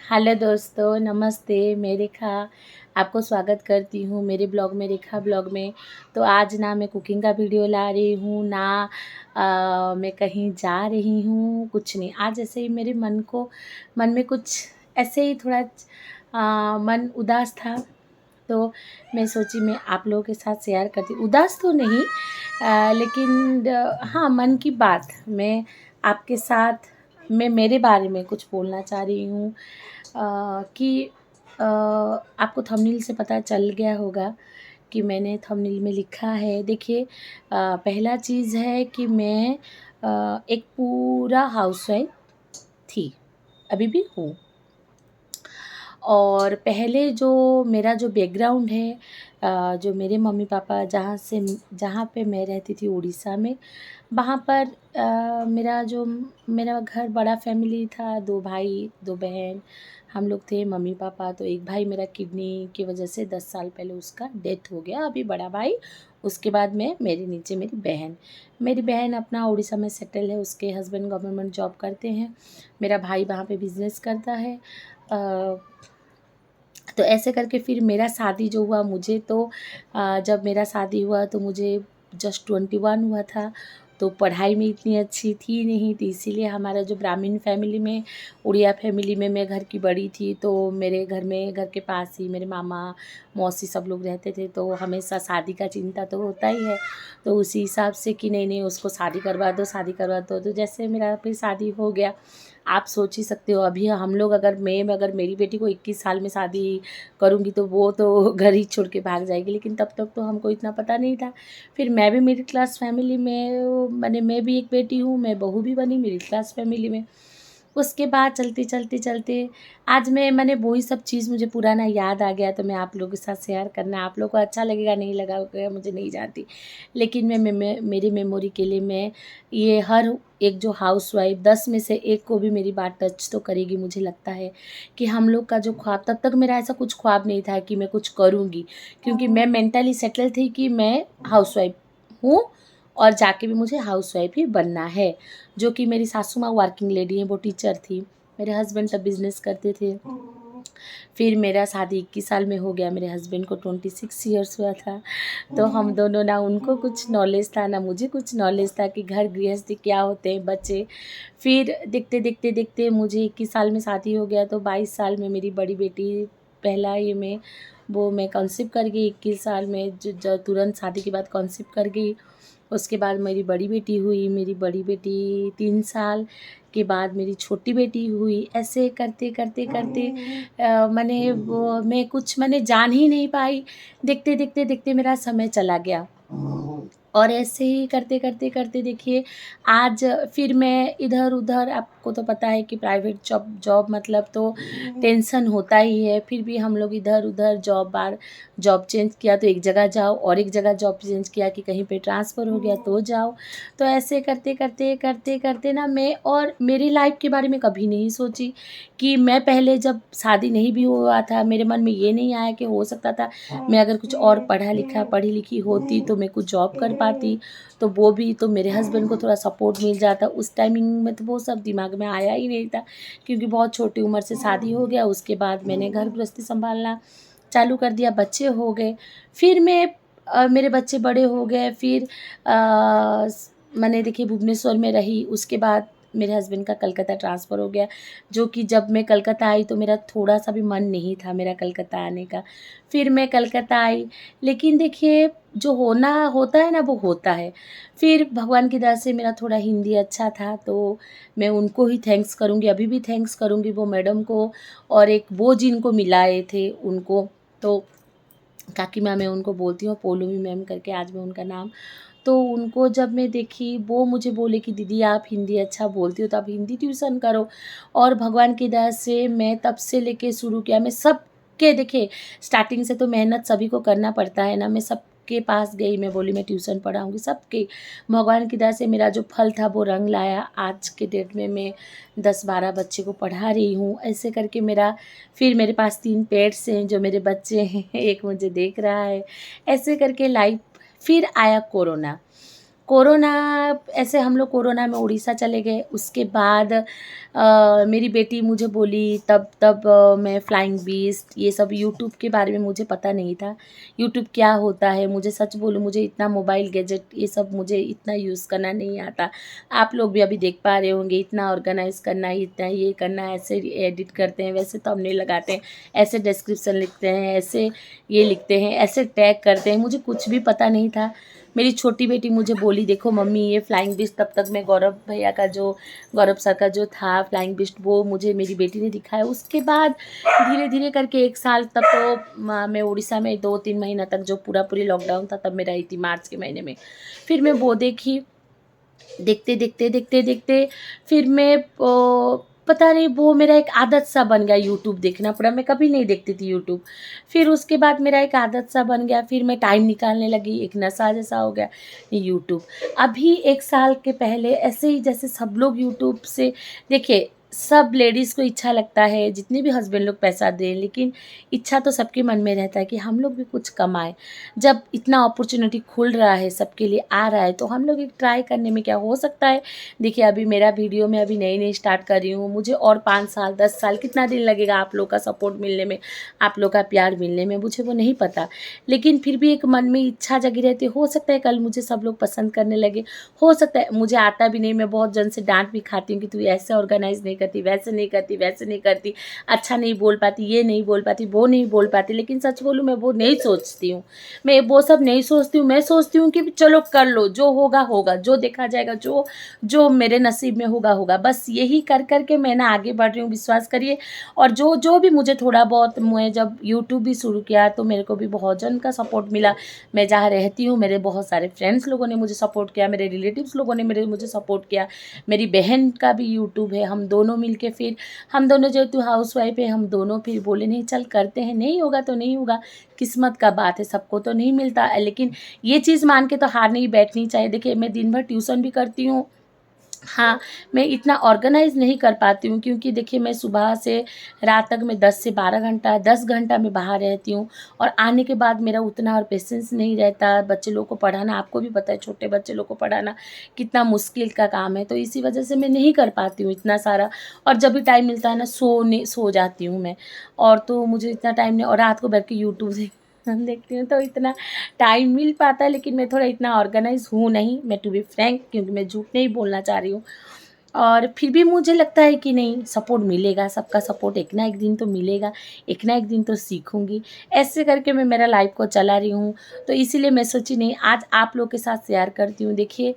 Hello दोस्तों, नमस्ते। मैं रेखा आपको स्वागत करती हूँ मेरे ब्लॉग में, रेखा ब्लॉग में। तो आज ना मैं कुकिंग का वीडियो ला रही हूँ ना मैं कहीं जा रही हूँ, कुछ नहीं। आज ऐसे ही मेरे मन में कुछ ऐसे ही थोड़ा मन उदास था, तो मैं सोची मैं आप लोगों के साथ शेयर करती। उदास तो नहीं, लेकिन हाँ, मन की बात मैं आपके साथ, मैं मेरे बारे में कुछ बोलना चाह रही हूँ। कि आपको थंबनेल से पता चल गया होगा कि मैंने थंबनेल में लिखा है। देखिए, पहला चीज़ है कि मैं एक पूरा हाउसवाइफ थी, अभी भी हूँ। और पहले जो मेरा जो बैकग्राउंड है, जो मेरे मम्मी पापा जहाँ पे मैं रहती थी उड़ीसा में, वहाँ पर मेरा घर बड़ा फैमिली था। 2 भाई 2 बहन हम लोग थे। मम्मी पापा, तो एक भाई मेरा किडनी की वजह से 10 साल पहले उसका डेथ हो गया, अभी बड़ा भाई। उसके बाद मेरे नीचे मेरी बहन अपना उड़ीसा में सेटल है। उसके हस्बैंड गवर्नमेंट जॉब करते हैं। मेरा भाई वहाँ पे बिजनेस करता है। तो ऐसे करके फिर मेरा शादी जो हुआ, मुझे तो जब मेरा शादी हुआ तो मुझे जस्ट 21 हुआ था। तो पढ़ाई में इतनी अच्छी थी नहीं, तो इसीलिए हमारा जो ब्राह्मण फैमिली में, उड़िया फैमिली में मैं घर की बड़ी थी। तो मेरे घर में, घर के पास ही मेरे मामा मौसी सब लोग रहते थे। तो हमेशा शादी का चिंता तो होता ही है। तो उसी हिसाब से कि नहीं नहीं, उसको शादी करवा दो, शादी करवा दो। तो जैसे मेरा फिर शादी हो गया, आप सोच ही सकते हो। अभी हम लोग अगर मेरी बेटी को 21 साल में शादी करूँगी तो वो तो घर ही छोड़ के भाग जाएगी, लेकिन तब तक तो हमको इतना पता नहीं था। फिर मैं भी मिडिल क्लास फैमिली में, मैंने मैं भी एक बेटी हूँ, मैं बहू भी बनी मिडिल क्लास फैमिली में। उसके बाद चलते चलते चलते आज मैंने वही सब चीज़, मुझे पुराना याद आ गया, तो मैं आप लोगों के साथ शेयर करना। आप लोगों को अच्छा लगेगा नहीं लगेगा मुझे नहीं जानती, लेकिन मेरी मेमोरी के लिए मैं ये हर एक जो हाउसवाइफ 10 में से एक को भी मेरी बात टच तो करेगी। मुझे लगता है कि हम लोग का जो ख्वाब, तब तक मेरा ऐसा कुछ ख्वाब नहीं था कि मैं कुछ करूँगी, क्योंकि मैं मेंटली सेटल थी कि मैं हाउसवाइफ हूँ और जाके भी मुझे हाउसवाइफ ही बनना है। जो कि मेरी सासू माँ वर्किंग लेडी हैं, वो टीचर थी। मेरे हस्बैंड तब बिज़नेस करते थे। फिर मेरा शादी 21 साल में हो गया, मेरे हस्बैंड को 26 ईयर्स हुआ था। तो हम दोनों, ना उनको कुछ नॉलेज था ना मुझे कुछ नॉलेज था कि घर गृहस्थी क्या होते हैं, बच्चे। फिर देखते देखते देखते मुझे 21 साल में शादी हो गया, तो 22 साल में मेरी बड़ी बेटी, पहला ये में वो मैं कंसीव कर गई। 21 साल में जो तुरंत शादी के बाद कंसीव कर गई। उसके बाद मेरी बड़ी बेटी हुई। मेरी बड़ी बेटी 3 साल के बाद मेरी छोटी बेटी हुई। ऐसे करते करते करते मैंने जान ही नहीं पाई। देखते देखते देखते मेरा समय चला गया। और ऐसे ही करते करते करते देखिए, आज फिर मैं इधर उधर, आपको तो पता है कि प्राइवेट जॉब मतलब तो टेंशन होता ही है। फिर भी हम लोग इधर उधर जॉब चेंज किया तो एक जगह जाओ, और एक जगह जॉब चेंज किया कि कहीं पे ट्रांसफ़र हो गया तो जाओ। तो ऐसे करते करते करते करते ना, मैं और मेरी लाइफ के बारे में कभी नहीं सोची कि मैं पहले जब शादी नहीं भी हुआ था, मेरे मन में ये नहीं आया कि हो सकता था मैं अगर कुछ और पढ़ी लिखी होती तो मैं कुछ जॉब कर पाती, तो वो भी तो मेरे हस्बैंड को थोड़ा सपोर्ट मिल जाता। उस टाइमिंग में तो वो सब दिमाग में आया ही नहीं था, क्योंकि बहुत छोटी उम्र से शादी हो गया। उसके बाद मैंने घर गृहस्थी संभालना चालू कर दिया, बच्चे हो गए। फिर मेरे बच्चे बड़े हो गए। फिर मैंने देखिए भुवनेश्वर में रही। उसके बाद मेरे हस्बैंड का कलकत्ता ट्रांसफ़र हो गया, जो कि जब मैं कलकत्ता आई तो मेरा थोड़ा सा भी मन नहीं था मेरा कलकत्ता आने का। फिर मैं कलकत्ता आई, लेकिन देखिए जो होना होता है ना वो होता है। फिर भगवान की दया से मेरा थोड़ा हिंदी अच्छा था, तो मैं उनको ही थैंक्स करूँगी, अभी भी थैंक्स करूँगी वो मैडम को, और एक वो जिनको मिलाए थे उनको। तो काकीमा मैं उनको बोलती हूँ, पोलोमी मैम करके आज मैं उनका नाम। तो उनको जब मैं देखी, वो मुझे बोले कि दीदी आप हिंदी अच्छा बोलती हो तो आप हिंदी ट्यूशन करो। और भगवान की दया से मैं तब से लेके शुरू किया। मैं सबके, देखिए स्टार्टिंग से तो मेहनत सभी को करना पड़ता है ना, मैं सबके पास गई, मैं बोली मैं ट्यूशन पढ़ाऊँगी सबके। भगवान की दया से मेरा जो फल था वो रंग लाया। आज के डेट में मैं 10-12 बच्चे को पढ़ा रही हूँ। ऐसे करके फिर मेरे पास 3 पेट्स हैं जो मेरे बच्चे हैं, एक मुझे देख रहा है। ऐसे करके लाइफ। फिर आया कोरोना। कोरोना ऐसे हम लोग कोरोना में उड़ीसा चले गए। उसके बाद मेरी बेटी मुझे बोली, तब तब मैं फ्लाइंग बीस्ट ये सब यूट्यूब के बारे में मुझे पता नहीं था। यूट्यूब क्या होता है, मुझे सच बोलूँ मुझे इतना मोबाइल गैजेट ये सब मुझे इतना यूज़ करना नहीं आता। आप लोग भी अभी देख पा रहे होंगे, इतना ऑर्गेनाइज़ करना, इतना ये करना, ऐसे एडिट करते हैं, वैसे थंबनेल लगाते हैं, ऐसे डिस्क्रिप्शन लिखते हैं, ऐसे ये लिखते हैं, ऐसे टैग करते हैं, मुझे कुछ भी पता नहीं था। मेरी छोटी बेटी मुझे बोली, देखो मम्मी ये फ्लाइंग बिस्ट, तब तक मैं गौरव सर का जो था फ्लाइंग बिस्ट वो मुझे मेरी बेटी ने दिखाया। उसके बाद धीरे धीरे करके 1 साल तक तो मैं उड़ीसा में 2-3 महीना तक जो पूरी लॉकडाउन था तब मैं रही थी, मार्च के महीने में। फिर मैं वो देखी, देखते फिर मैं पता नहीं वो मेरा एक आदत सा बन गया यूट्यूब देखना पड़ा। मैं कभी नहीं देखती थी यूट्यूब। फिर उसके बाद मेरा एक आदत सा बन गया, फिर मैं टाइम निकालने लगी, एक नशा जैसा हो गया यूट्यूब। अभी 1 साल के पहले ऐसे ही जैसे सब लोग यूट्यूब से देखिए, सब लेडीज़ को इच्छा लगता है, जितने भी हस्बैंड लोग पैसा दें, लेकिन इच्छा तो सबके मन में रहता है कि हम लोग भी कुछ कमाएं। जब इतना अपॉर्चुनिटी खुल रहा है, सबके लिए आ रहा है, तो हम लोग एक ट्राई करने में क्या हो सकता है। देखिए अभी मेरा वीडियो मैं अभी नई स्टार्ट कर रही हूँ, मुझे और 5 साल 10 साल कितना दिन लगेगा आप लोग का सपोर्ट मिलने में, आप लोग का प्यार मिलने में, मुझे वो नहीं पता। लेकिन फिर भी एक मन में इच्छा जगी रहती है, हो सकता है कल मुझे सब लोग पसंद करने लगे, हो सकता है मुझे आता भी नहीं, मैं बहुत जन से डांट भी खाती हूँ कि तू ऐसे ऑर्गेनाइज नहीं करती, वैसे नहीं करती, वैसे नहीं करती, अच्छा नहीं बोल पाती, ये नहीं बोल पाती, वो नहीं बोल पाती। लेकिन सच बोलूँ मैं वो नहीं सोचती हूँ, मैं वो सब नहीं सोचती हूँ। मैं सोचती हूँ कि चलो कर लो, जो होगा होगा, जो देखा जाएगा, जो जो मेरे नसीब में होगा होगा। बस यही कर कर के मैं ना आगे बढ़ रही हूँ, विश्वास करिए। और जो जो भी मुझे थोड़ा बहुत, मैं जब यूट्यूब भी शुरू किया तो मेरे को भी बहुत जन का सपोर्ट मिला। मैं जहाँ रहती हूँ मेरे बहुत सारे फ्रेंड्स लोगों ने मुझे सपोर्ट किया, मेरे रिलेटिव्स लोगों ने मुझे सपोर्ट किया। मेरी बहन का भी यूट्यूब है, हम दोनों मिलके फिर हम दोनों जेहेतु हाउस वाइफ है, हम दोनों फिर बोले नहीं चल करते हैं, नहीं होगा तो नहीं होगा, किस्मत का बात है, सबको तो नहीं मिलता है। लेकिन ये चीज़ मान के तो हार नहीं बैठनी चाहिए। देखिए मैं दिन भर ट्यूशन भी करती हूँ। हाँ, मैं इतना ऑर्गेनाइज़ नहीं कर पाती हूँ, क्योंकि देखिए मैं सुबह से रात तक मैं 10 से 12 घंटा 10 घंटा मैं बाहर रहती हूँ, और आने के बाद मेरा उतना और पेशेंस नहीं रहता। बच्चे लोग को पढ़ाना, आपको भी पता है छोटे बच्चे लोग को पढ़ाना कितना मुश्किल का काम है, तो इसी वजह से मैं नहीं कर पाती हूँ इतना सारा। और जब भी टाइम मिलता है ना, सो जाती हूँ मैं, और तो मुझे इतना टाइम नहीं, और रात को बैठ के यूट्यूब देखती हूँ तो इतना टाइम मिल पाता है। लेकिन मैं थोड़ा इतना ऑर्गेनाइज हूँ नहीं, मैं टू बी फ्रैंक, क्योंकि मैं झूठ नहीं बोलना चाह रही हूँ। और फिर भी मुझे लगता है कि नहीं, सपोर्ट मिलेगा, सबका सपोर्ट एक ना एक दिन तो मिलेगा, एक ना एक दिन तो सीखूंगी। ऐसे करके मैं मेरा लाइफ को चला रही हूँ। तो इसीलिए मैं सोची नहीं, आज आप लोग के साथ शेयर करती हूँ। देखिए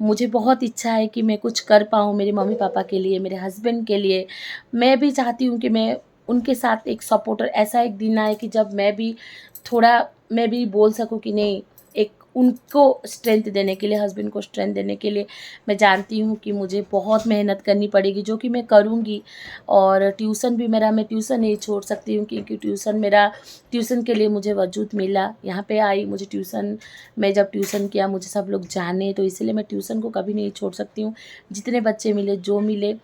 मुझे बहुत इच्छा है कि मैं कुछ कर पाऊँ मेरे मम्मी पापा के लिए, मेरे हस्बैंड के लिए। मैं भी चाहती हूँ कि मैं उनके साथ एक सपोर्टर, ऐसा एक दिन आए कि जब मैं भी बोल सकूँ कि नहीं, एक उनको स्ट्रेंथ देने के लिए, हस्बैंड को स्ट्रेंथ देने के लिए मैं जानती हूँ कि मुझे बहुत मेहनत करनी पड़ेगी, जो कि मैं करूँगी। और ट्यूशन भी मैं ट्यूशन नहीं छोड़ सकती हूँ, क्योंकि ट्यूशन के लिए मुझे वजूद मिला, यहाँ पे आई मुझे ट्यूशन। मैं जब ट्यूशन किया मुझे सब लोग जाने, तो इसलिए मैं ट्यूशन को कभी नहीं छोड़ सकती हूँ। जितने बच्चे मिले, जो मिले।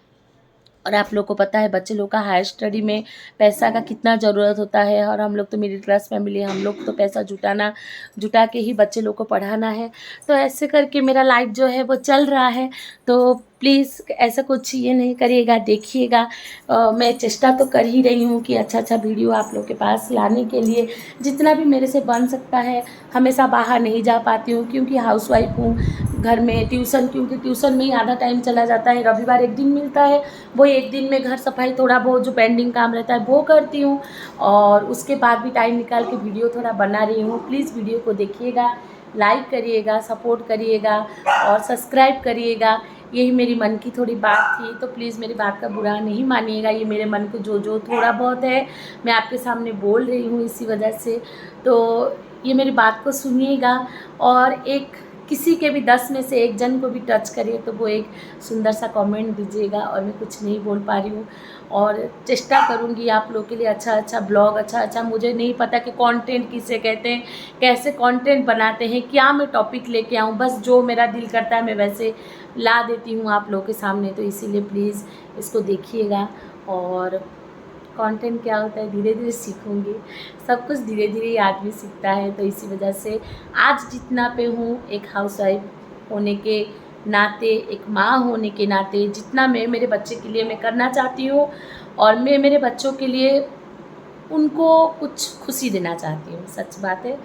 और आप लोग को पता है बच्चे लोग का हायर स्टडी में पैसा का कितना ज़रूरत होता है, और हम लोग तो मिडिल क्लास फैमिली है, हम लोग तो पैसा जुटा के ही बच्चे लोग को पढ़ाना है। तो ऐसे करके मेरा लाइफ जो है वो चल रहा है। तो प्लीज़ ऐसा कुछ ये नहीं करिएगा, देखिएगा। मैं चेष्टा तो कर ही रही हूँ कि अच्छा वीडियो आप लोग के पास लाने के लिए, जितना भी मेरे से बन सकता है। हमेशा बाहर नहीं जा पाती हूँ, क्योंकि हाउसवाइफ हूँ। घर में ट्यूशन, क्योंकि ट्यूशन में ही आधा टाइम चला जाता है। रविवार एक दिन मिलता है, वो एक दिन में घर सफाई थोड़ा बहुत जो पेंडिंग काम रहता है वो करती हूँ, और उसके बाद भी टाइम निकाल के वीडियो थोड़ा बना रही हूँ। प्लीज़ वीडियो को देखिएगा, लाइक करिएगा, सपोर्ट करिएगा और सब्सक्राइब करिएगा। यही मेरी मन की थोड़ी बात थी, तो प्लीज़ मेरी बात का बुरा नहीं मानिएगा। ये मेरे मन को जो थोड़ा बहुत है मैं आपके सामने बोल रही हूँ, इसी वजह से। तो ये मेरी बात को सुनिएगा, और एक किसी के भी 10 में से एक जन को भी टच करिए तो वो एक सुंदर सा कमेंट दीजिएगा। और मैं कुछ नहीं बोल पा रही हूँ, और चेष्टा करूँगी आप लोग के लिए अच्छा ब्लॉग, अच्छा मुझे नहीं पता कि कंटेंट किसे कहते हैं, कैसे कंटेंट बनाते हैं, क्या मैं टॉपिक लेके आऊँ। बस जो मेरा दिल करता है मैं वैसे ला देती हूँ आप लोग के सामने। तो इसीलिए प्लीज़ इसको देखिएगा। और कंटेंट क्या होता है धीरे धीरे सीखूँगी, सब कुछ धीरे धीरे ही आदमी सीखता है। तो इसी वजह से आज जितना पे हूँ, एक हाउसवाइफ होने के नाते, एक माँ होने के नाते जितना मैं मेरे बच्चे के लिए मैं करना चाहती हूँ, और मैं मेरे बच्चों के लिए उनको कुछ खुशी देना चाहती हूँ, सच बात है।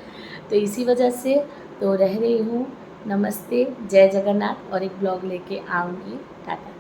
तो इसी वजह से तो रह रही हूँ। नमस्ते, जय जगन्नाथ, और एक ब्लॉग लेके आऊँगी। टाटा।